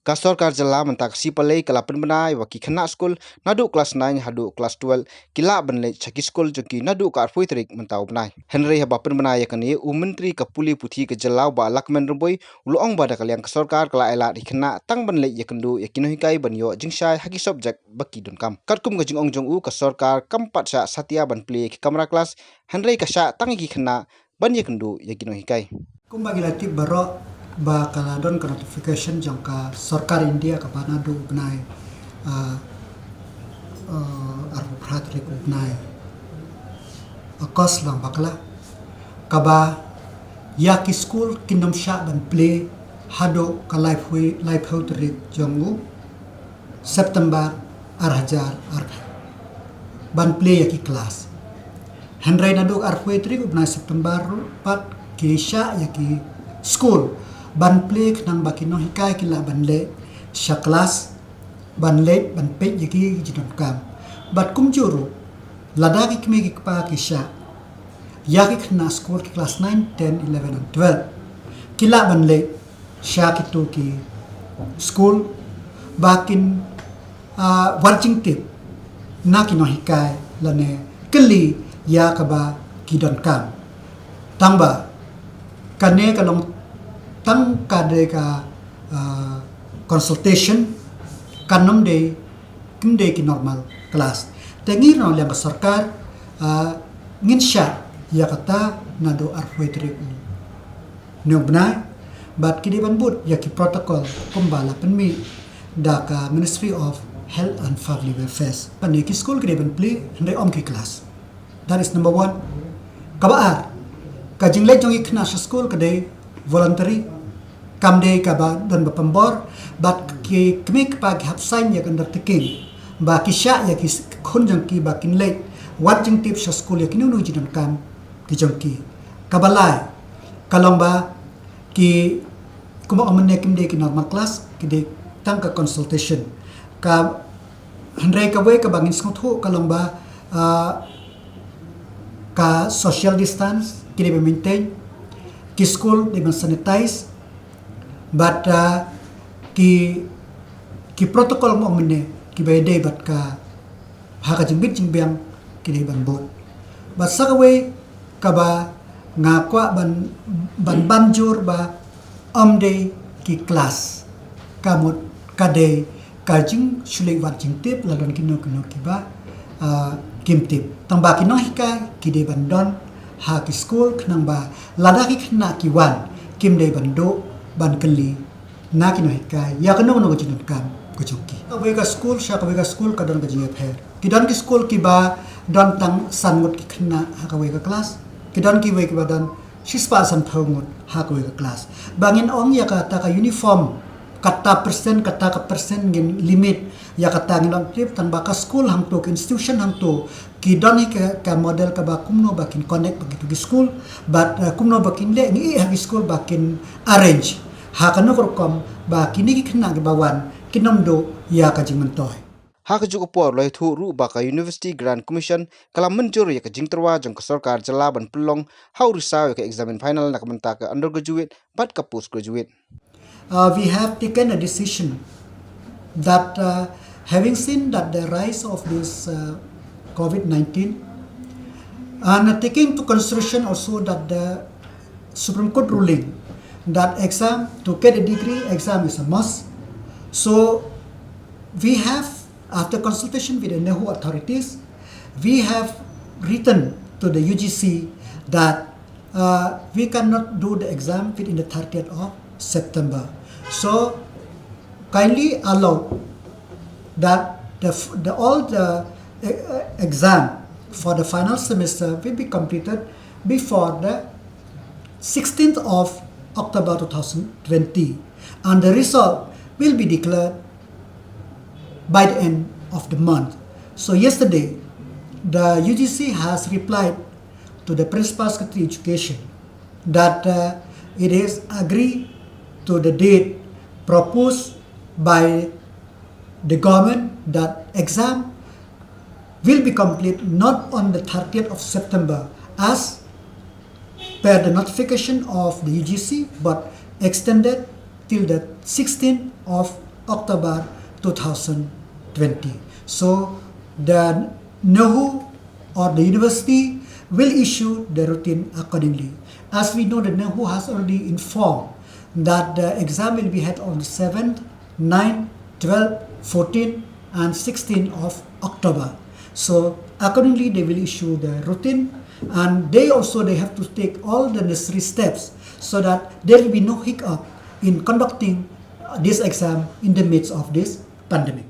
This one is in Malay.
Kasorkar jela mentak si palai kalapan benai waki kena skul nadu kelas 9 hadu kelas 12 kila benle chaki skul joki nadu ka arfui terik mentau benai. Henry habapan benai yakani menteri kapuli puthi ke jelau ba lakmen rumboi uloong bada kaliang kasorkar kala elat kena tang benle yakendu yakino hikai banyo jingshai haki subjek baki dunkam. Katkum gajing ong jong kasorkar kampat sya satya ban pli kamera kelas Henry kasya tangi kena ban yakendu yakino hikai. Kumbagi latip barok ba kaladon ka notification jangka Sarkar India ka panadu benai arpratrik benai akos lang bakla kaba yaki school kingdom sha ban play hado ka life hotrik jongu September arhajar ban play yaki kelas Henry nadu arpratrik benai September pat kisha yaki school ban plek nang bakino hikai kila ban le sha kelas ban le ban pe yaki jidon kam bat kum juru ladaki kmegi pa kisha yaki khna school ki class 9 10 11 and 12 kila ban le sha kitu ki school bakin warjing tip na kino hikai lane keli ya kaba kidon kam tamba kane kalong tang kade ka consultation kanom de kimde ki normal class tengi no yang sarkar ngin sha ya kata nado arfetrik no bna bat kidi ban but ya ki protocol kumbala penmi da ka Ministry of Health and Family Welfare pani ki school kidi ban play ndai om ki class that is number 1 kabaar kajing le jong ikna school kadai voluntary kamde kaba dan bapambor bat ki kmik pag hapsain ya kan taking ba kisha ya ki khun jang ki ba kin le watching tip school ya kinunu jidon kam ki jong ki kabalai kalomba ki kuma amne kimde ki normal class ki de tangka consultation ka handrai ka we ka bangin skotho kalomba ka social distance kini maintain ki school di sanitize but ki protocol mo mene ki bayde bat ka haka jimbit jimbiang kini ban bot but sakawe ka ba ngakwa ban banjur ba amde ki class kamut kade kajing sulai wat jing tip ladon kino ki ba kim tip tamba kino hika ki de bandon ha ki school khnang ba ladaki khna ki wan kim de bando ban kali na ki no hikai ya kano no gojin kam gojoki awe ka school sha ka school ka don gajin pher ki don ki school ki ba don tang sangut ki khna ha ka we ka class ki don ki we ki ba don shispa san phongut ha ka we ka class bangin ong ya ka ta ka uniform kata persen ngin limit ya kata ngin trip tan baka school hang to institution hang to ki doni ka model ka ba kumno bakin connect begitu di school but kumno bakin le ngi ha school bakin arrange ha kanu kom ba kini ki khna ke bawan kinomdo ya ka jingmentoy ha ka juk por loi thu ru ba ka University Grant Commission kala menjur ya ka jingterwa jong ka sarkar jela ban pelong how risaw ka examen final nak menta ka undergraduate pat ka postgraduate. We have taken a decision that having seen that the rise of this COVID-19 and taking into consideration also that the Supreme Court ruling that exam to get a degree exam is a must. So we have, after consultation with the NEHU authorities, we have written to the UGC that we cannot do the exam within the 30th of September. So kindly allow that all the exam for the final semester will be completed before the 16th of October 2020 and the result will be declared by the end of the month. So yesterday the UGC has replied to the Principal Secretary Education that it is agreed to the date proposed by the government that exam will be complete not on the 30th of September as per the notification of the UGC but extended till the 16th of October 2020. So the NAHU or the university will issue the routine accordingly. As we know, the NAHU has already informed that the exam will be held on the 7th, 9th, 12th, 14th, and 16th of October. So accordingly, they will issue the routine, and they have to take all the necessary steps so that there will be no hiccup in conducting this exam in the midst of this pandemic.